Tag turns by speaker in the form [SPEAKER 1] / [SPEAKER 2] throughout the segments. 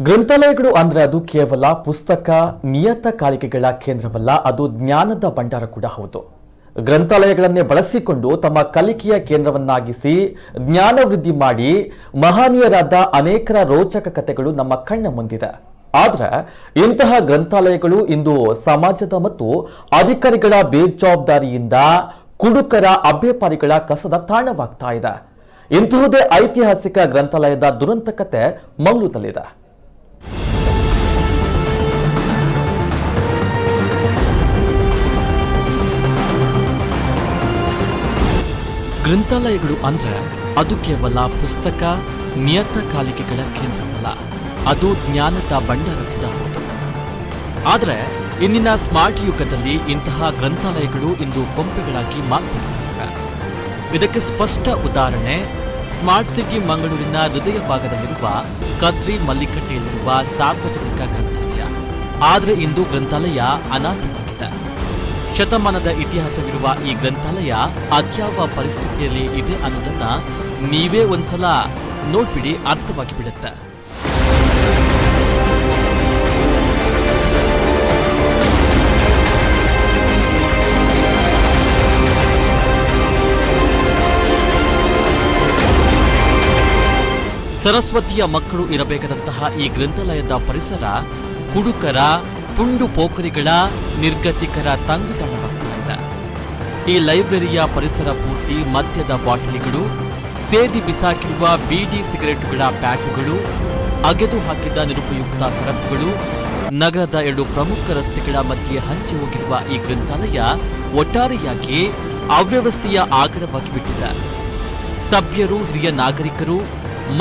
[SPEAKER 1] ಗ್ರಂಥಾಲಯಗಳು ಅಂದ್ರೆ ಅದು ಕೇವಲ ಪುಸ್ತಕ ನಿಯತಕಾಲಿಕೆಗಳ ಕೇಂದ್ರವಲ್ಲ, ಅದು ಜ್ಞಾನದ ಭಂಡಾರ ಕೂಡ ಹೌದು. ಗ್ರಂಥಾಲಯಗಳನ್ನೇ ಬಳಸಿಕೊಂಡು ತಮ್ಮ ಕಲಿಕೆಯ ಕೇಂದ್ರವನ್ನಾಗಿಸಿ ಜ್ಞಾನ ವೃದ್ಧಿ ಮಾಡಿ ಮಹನೀಯರಾದ ಅನೇಕರ ರೋಚಕ ಕಥೆಗಳು ನಮ್ಮ ಕಣ್ಣ ಮುಂದಿದೆ. ಆದ್ರೆ ಇಂತಹ ಗ್ರಂಥಾಲಯಗಳು ಇಂದು ಸಮಾಜದ ಮತ್ತು ಅಧಿಕಾರಿಗಳ ಬೇಜವಾಬ್ದಾರಿಯಿಂದ ಕುಡುಕರ ಅಭ್ಯಪಾರಿಗಳ ಕಸದ ತಾಣವಾಗ್ತಾ ಇದೆ. ಇಂತಹುದೇ ಐತಿಹಾಸಿಕ ಗ್ರಂಥಾಲಯದ ದುರಂತ ಕತೆ ಮಂಗಳೂರಿನಲ್ಲಿದೆ. ಗ್ರಂಥಾಲಯಗಳು ಅಂದ್ರೆ ಅದು ಕೇವಲ ಪುಸ್ತಕ ನಿಯತಕಾಲಿಕೆಗಳ ಕೇಂದ್ರವಲ್ಲ, ಅದು ಜ್ಞಾನದ ಭಂಡಾರ ಕೂಡ ಹೌದು. ಆದರೆ ಇಂದಿನ ಸ್ಮಾರ್ಟ್ ಯುಗದಲ್ಲಿ ಇಂತಹ ಗ್ರಂಥಾಲಯಗಳು ಇಂದು ಕೊಂಪೆಗಳಾಗಿ ಮಾರ್ಪಟ್ಟಿವೆ. ಇದಕ್ಕೆ ಸ್ಪಷ್ಟ ಉದಾಹರಣೆ ಸ್ಮಾರ್ಟ್ ಸಿಟಿ ಮಂಗಳೂರಿನ ಹೃದಯ ಭಾಗದಲ್ಲಿರುವ ಕದ್ರಿ ಮಲ್ಲಿಕಟ್ಟೆಯಲ್ಲಿರುವ ಸಾರ್ವಜನಿಕ ಗ್ರಂಥಾಲಯ. ಆದರೆ ಇಂದು ಗ್ರಂಥಾಲಯ ಅನಾಥವಾಗಿದೆ. ಶತಮಾನದ ಇತಿಹಾಸವಿರುವ ಈ ಗ್ರಂಥಾಲಯ ಅದ್ಯಾವ ಪರಿಸ್ಥಿತಿಯಲ್ಲಿ ಇದೆ ಅನ್ನೋದನ್ನ ನೀವೇ ಒಂದ್ಸಲ ನೋಡ್ಬಿಡಿ, ಅರ್ಥವಾಗಿ ಬಿಡುತ್ತೆ. ಸರಸ್ವತಿಯ ಮಕ್ಕಳು ಇರಬೇಕಾದಂತಹ ಈ ಗ್ರಂಥಾಲಯದ ಪರಿಸರ ಕುಡುಕರ, ಪುಂಡು ಪೋಖರಿಗಳ, ನಿರ್ಗತಿಕರ ತಂಗುತಾಣವಾಗ್ತಾ ಇದೆ. ಈ ಲೈಬ್ರರಿಯ ಪರಿಸರ ಪೂರ್ತಿ ಮದ್ಯದ ಬಾಟಲಿಗಳು, ಸೇದಿ ಬಿಸಾಕಿರುವ ಬೀಡಿ ಸಿಗರೆಟುಗಳ ಪ್ಯಾಕುಗಳು, ಅಗೆದು ಹಾಕಿದ ನಿರುಪಯುಕ್ತ ಸರಕುಗಳು, ನಗರದ 2 ಪ್ರಮುಖ ರಸ್ತೆಗಳ ಮಧ್ಯೆ ಹಂಚಿ ಹೋಗಿರುವ ಈ ಗ್ರಂಥಾಲಯ ಒಟ್ಟಾರೆಯಾಗಿ ಅವ್ಯವಸ್ಥೆಯ ಆಗರವಾಗಿ ಬಿಟ್ಟಿದೆ. ಸಭ್ಯರು, ಹಿರಿಯ ನಾಗರಿಕರು,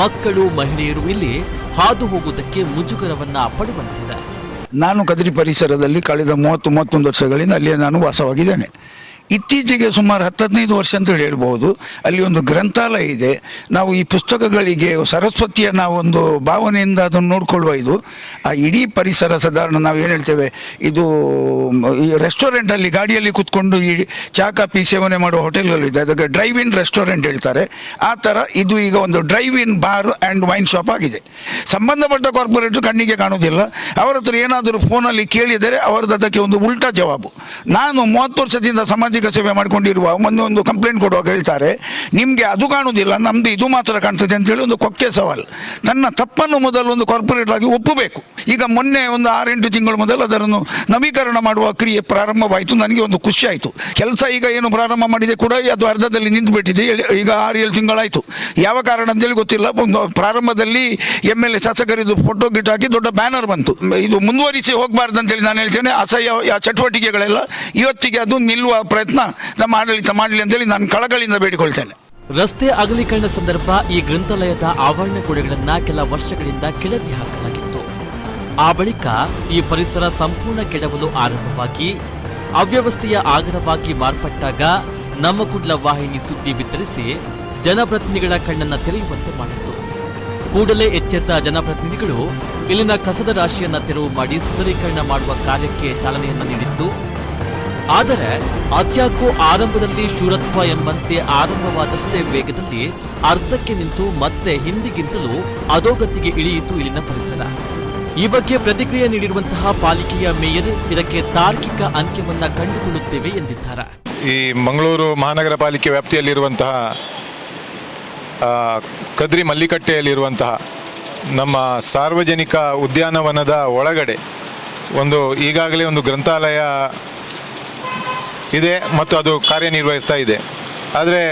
[SPEAKER 1] ಮಕ್ಕಳು, ಮಹಿಳೆಯರು ಇಲ್ಲಿ ಹಾದು ಹೋಗುವುದಕ್ಕೆ ಮುಜುಗರವನ್ನ ಪಡುವಂತಿದೆ.
[SPEAKER 2] ನಾನು ಕದ್ರಿ ಪರಿಸರದಲ್ಲಿ ಕಳೆದ 30-31 ವರ್ಷಗಳಿಂದ ಅಲ್ಲಿಯೇ ನಾನು ವಾಸವಾಗಿದ್ದೇನೆ. ಇತ್ತೀಚೆಗೆ ಸುಮಾರು 10-15 ವರ್ಷ ಅಂತ ಹೇಳ್ಬೋದು, ಅಲ್ಲಿ ಒಂದು ಗ್ರಂಥಾಲಯ ಇದೆ. ನಾವು ಈ ಪುಸ್ತಕಗಳಿಗೆ ಸರಸ್ವತಿಯ ನಾವೊಂದು ಭಾವನೆಯಿಂದ ಅದನ್ನು ನೋಡ್ಕೊಳ್ಳುವ. ಇದು ಆ ಇಡೀ ಪರಿಸರ ಸಾಧಾರಣ ನಾವು ಏನು ಹೇಳ್ತೇವೆ, ಇದು ಈ ರೆಸ್ಟೋರೆಂಟಲ್ಲಿ ಗಾಡಿಯಲ್ಲಿ ಕೂತ್ಕೊಂಡು ಈ ಚಾ ಕಾಫಿ ಸೇವನೆ ಮಾಡುವ ಹೋಟೆಲ್ಗಳಿದೆ, ಅದಕ್ಕೆ ಡ್ರೈವ್ ಇನ್ ರೆಸ್ಟೋರೆಂಟ್ ಹೇಳ್ತಾರೆ. ಆ ಥರ ಇದು ಈಗ ಒಂದು drive in bar and wine shop ಆಗಿದೆ. ಸಂಬಂಧಪಟ್ಟ ಕಾರ್ಪೊರೇಟ್ರು ಕಣ್ಣಿಗೆ ಕಾಣುವುದಿಲ್ಲ. ಅವರ ಹತ್ರ ಏನಾದರೂ ಫೋನಲ್ಲಿ ಕೇಳಿದರೆ ಅವರದ್ದು ಅದಕ್ಕೆ ಒಂದು ಉಲ್ಟಾ ಜವಾಬು. ನಾನು 30 ವರ್ಷದಿಂದ ಸಮಾಜ ಸೇವೆ ಮಾಡಿಕೊಂಡಿರುವ ಒಂದು ಕಂಪ್ಲೇಂಟ್ ಕೊಡುವಾಗ ಹೇಳ್ತಾರೆ, ನಿಮಗೆ ಅದು ಕಾಣುವುದಿಲ್ಲ, ನಮ್ದು ಇದು ಮಾತ್ರ ಕಾಣ್ತದೆ ಅಂತೇಳಿ ಒಂದು ಕೊಕ್ಕೆ ಸವಾಲು. ತನ್ನ ತಪ್ಪನ್ನು ಮೊದಲು ಒಂದು ಕಾರ್ಪೊರೇಟ್ ಆಗಿ ಒಪ್ಪಬೇಕು. ಈಗ ಮೊನ್ನೆ ಒಂದು 6-8 ತಿಂಗಳ ಮೊದಲು ಅದನ್ನು ನವೀಕರಣ ಮಾಡುವ ಕ್ರಿಯೆ ಪ್ರಾರಂಭವಾಯಿತು. ನನಗೆ ಒಂದು ಖುಷಿ ಆಯಿತು. ಕೆಲಸ ಈಗ ಏನು ಪ್ರಾರಂಭ ಮಾಡಿದೆ ಕೂಡ ಅದು ಅರ್ಧದಲ್ಲಿ ನಿಂತು ಬಿಟ್ಟಿದೆ. ಈಗ 6-7 ತಿಂಗಳಾಯಿತು. ಯಾವ ಕಾರಣ ಅಂತೇಳಿ ಗೊತ್ತಿಲ್ಲ. ಒಂದು ಪ್ರಾರಂಭದಲ್ಲಿ MLA ಶಾಸಕರಿದ್ದು ಫೋಟೋ ಗಿಟ್ ಹಾಕಿ ದೊಡ್ಡ ಬ್ಯಾನರ್ ಬಂತು. ಇದು ಮುಂದುವರಿಸಿ ಹೋಗಬಾರ್ದು ಅಂತೇಳಿ ನಾನು ಹೇಳ್ತೇನೆ. ಅಸಹ್ಯ ಚಟುವಟಿಕೆಗಳೆಲ್ಲ ಇವತ್ತಿಗೆ ಅದು ನಿಲ್ಲುವ ಪ್ರಯತ್ನ ನಮ್ಮ ಆಡಳಿತ ಮಾಡಲಿ ಅಂತೇಳಿ ನಾನು ಕಳಕಳಿಯಿಂದ ಬೇಡಿಕೊಳ್ತೇನೆ.
[SPEAKER 1] ರಸ್ತೆ ಅಗಲೀಕರಣ ಸಂದರ್ಭ ಈ ಗ್ರಂಥಾಲಯದ ಆವರಣ ಗೋಡೆಗಳನ್ನ ಕೆಲ ವರ್ಷಗಳಿಂದ ಕೆಳಗೆ ಹಾಕಲಾಗಿತ್ತು. ಆ ಬಳಿಕ ಈ ಪರಿಸರ ಸಂಪೂರ್ಣ ಕೆಡವಲು ಆರಂಭವಾಗಿ ಅವ್ಯವಸ್ಥೆಯ ಆಗರವಾಗಿ ಮಾರ್ಪಟ್ಟಾಗ ನಮ್ಮ ಕುಡ್ಲ ವಾಹಿನಿ ಸುದ್ದಿ ಬಿತ್ತರಿಸಿ ಜನಪ್ರತಿನಿಧಿಗಳ ಕಣ್ಣನ್ನ ತೆರೆಯುವಂತೆ ಮಾಡಿತ್ತು. ಕೂಡಲೇ ಎಚ್ಚೆತ್ತ ಜನಪ್ರತಿನಿಧಿಗಳು ಇಲ್ಲಿನ ಕಸದ ರಾಶಿಯನ್ನ ತೆರವು ಮಾಡಿ ಸುಂದರೀಕರಣ ಮಾಡುವ ಕಾರ್ಯಕ್ಕೆ ಚಾಲನೆಯನ್ನ ನೀಡಿತ್ತು. ಆದರೆ ಅದ್ಯಾಕೋ ಆರಂಭದಲ್ಲಿ ಶೂರತ್ವ ಎಂಬಂತೆ ಆರಂಭವಾದಷ್ಟೇ ವೇಗದಲ್ಲಿ ಅರ್ಧಕ್ಕೆ ನಿಂತು ಮತ್ತೆ ಹಿಂದಿಗಿಂತಲೂ ಅಧೋಗತಿಗೆ ಇಳಿಯಿತು ಇಲ್ಲಿನ ಪರಿಸರ. ಈ ಬಗ್ಗೆ ಪ್ರತಿಕ್ರಿಯೆ ನೀಡಿರುವಂತಹ ಪಾಲಿಕೆಯ ಮೇಯರ್ ಇದಕ್ಕೆ ತಾರ್ಕಿಕ ಅಂತ್ಯವನ್ನ ಕಂಡುಕೊಳ್ಳುತ್ತೇವೆ ಎಂದಿದ್ದಾರೆ.
[SPEAKER 3] ಈ ಮಂಗಳೂರು ಮಹಾನಗರ ಪಾಲಿಕೆ ವ್ಯಾಪ್ತಿಯಲ್ಲಿರುವಂತಹ ಕದ್ರಿ ಮಲ್ಲಿಕಟ್ಟೆಯಲ್ಲಿರುವಂತಹ ನಮ್ಮ ಸಾರ್ವಜನಿಕ ಉದ್ಯಾನವನದ ಒಳಗಡೆ ಈಗಾಗಲೇ ಒಂದು ಗ್ರಂಥಾಲಯ ಇದೆ ಮತ್ತು ಅದು ಕಾರ್ಯನಿರ್ವಹಿಸ್ತಾ ಇದೆ. ಆದರೆ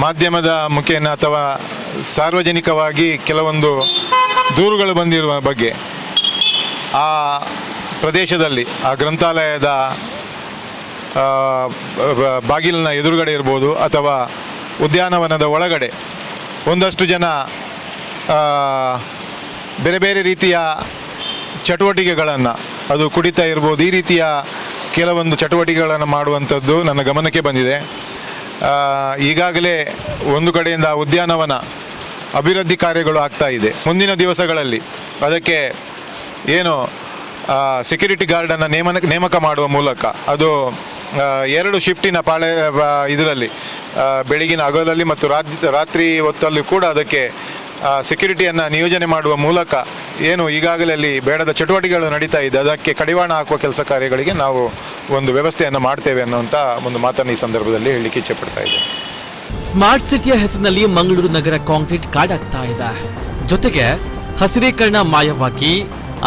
[SPEAKER 3] ಮಾಧ್ಯಮದ ಮುಖೇನ ಅಥವಾ ಸಾರ್ವಜನಿಕವಾಗಿ ಕೆಲವೊಂದು ದೂರುಗಳು ಬಂದಿರುವ ಬಗ್ಗೆ ಆ ಪ್ರದೇಶದಲ್ಲಿ ಆ ಗ್ರಂಥಾಲಯದ ಬಾಗಿಲಿನ ಎದುರುಗಡೆ ಇರ್ಬೋದು ಅಥವಾ ಉದ್ಯಾನವನದ ಒಳಗಡೆ ಒಂದಷ್ಟು ಜನ ಬೇರೆ ಬೇರೆ ರೀತಿಯ ಚಟುವಟಿಕೆಗಳನ್ನು, ಅದು ಕುಡಿತ ಇರ್ಬೋದು, ಈ ರೀತಿಯ ಕೆಲವೊಂದು ಚಟುವಟಿಕೆಗಳನ್ನು ಮಾಡುವಂಥದ್ದು ನನ್ನ ಗಮನಕ್ಕೆ ಬಂದಿದೆ. ಈಗಾಗಲೇ ಒಂದು ಕಡೆಯಿಂದ ಉದ್ಯಾನವನ ಅಭಿವೃದ್ಧಿ ಕಾರ್ಯಗಳು ಆಗ್ತಾ ಇದೆ. ಮುಂದಿನ ದಿವಸಗಳಲ್ಲಿ ಅದಕ್ಕೆ ಏನು ಸೆಕ್ಯೂರಿಟಿ ಗಾರ್ಡನ್ನು ನೇಮಕ ಮಾಡುವ ಮೂಲಕ ಅದು 2 ಶಿಫ್ಟಿನ ಇದರಲ್ಲಿ ಬೆಳಗಿನ ಹಗಲಲ್ಲಿ ಮತ್ತು ರಾತ್ರಿ ಹೊತ್ತಲ್ಲಿ ಕೂಡ ಅದಕ್ಕೆ ಸೆಕ್ಯೂರಿಟಿಯನ್ನು ನಿಯೋಜನೆ ಮಾಡುವ ಮೂಲಕ ಏನು ಈಗಾಗಲೇ ಅಲ್ಲಿ ಬೇಡದ ಚಟುವಟಿಕೆಗಳು ನಡೀತಾ ಇದೆ ಅದಕ್ಕೆ ಕಡಿವಾಣ ಹಾಕುವ ಕೆಲಸ ಕಾರ್ಯಗಳಿಗೆ ನಾವು ಒಂದು ವ್ಯವಸ್ಥೆಯನ್ನು ಮಾಡ್ತೇವೆ ಅನ್ನುವಂಥ ಒಂದು ಮಾತನ್ನು ಈ ಸಂದರ್ಭದಲ್ಲಿ ಹೇಳಲಿಕ್ಕೆ ಇಚ್ಛೆಪಡ್ತಾ ಇದ್ದೇನೆ.
[SPEAKER 1] ಸ್ಮಾರ್ಟ್ ಸಿಟಿಯ ಹೆಸರಿನಲ್ಲಿ ಮಂಗಳೂರು ನಗರ ಕಾಂಕ್ರೀಟ್ ಕಾಡಾಗ್ತಾ ಇದೆ. ಜೊತೆಗೆ ಹಸಿರೀಕರಣ ಮಾಯವಾಗಿ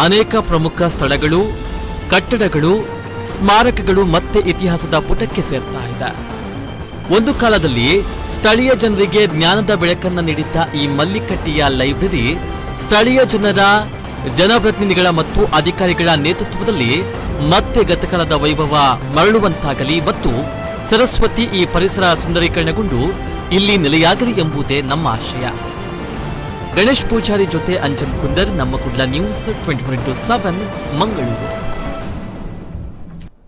[SPEAKER 1] ಅನೇಕ ಪ್ರಮುಖ ಸ್ಥಳಗಳು, ಕಟ್ಟಡಗಳು, ಸ್ಮಾರಕಗಳು ಮತ್ತೆ ಇತಿಹಾಸದ ಪುಟಕ್ಕೆ ಸೇರ್ತಾ ಇದೆ. ಒಂದು ಕಾಲದಲ್ಲಿ ಸ್ಥಳೀಯ ಜನರಿಗೆ ಜ್ಞಾನದ ಬೆಳಕನ್ನು ನೀಡಿದ್ದ ಈ ಮಲ್ಲಿಕಟ್ಟಿಯ ಲೈಬ್ರರಿ ಸ್ಥಳೀಯ ಜನರ, ಜನಪ್ರತಿನಿಧಿಗಳ ಮತ್ತು ಅಧಿಕಾರಿಗಳ ನೇತೃತ್ವದಲ್ಲಿ ಮತ್ತೆ ಗತಕಾಲದ ವೈಭವ ಮರಳುವಂತಾಗಲಿ ಮತ್ತು ಸರಸ್ವತಿ ಈ ಪರಿಸರ ಸುಂದರೀಕರಣಗೊಂಡು ಇಲ್ಲಿ ನೆಲೆಯಾಗಲಿ ಎಂಬುದೇ ನಮ್ಮ ಆಶಯ. ಗಣೇಶ್ ಪೂಜಾರಿ ಜೊತೆ ಅಂಜನ್ ಕುಂದರ್, ನಮ್ಮ ಕುಡ್ಲ ನ್ಯೂಸ್ 24/7 ಮಂಗಳೂರು.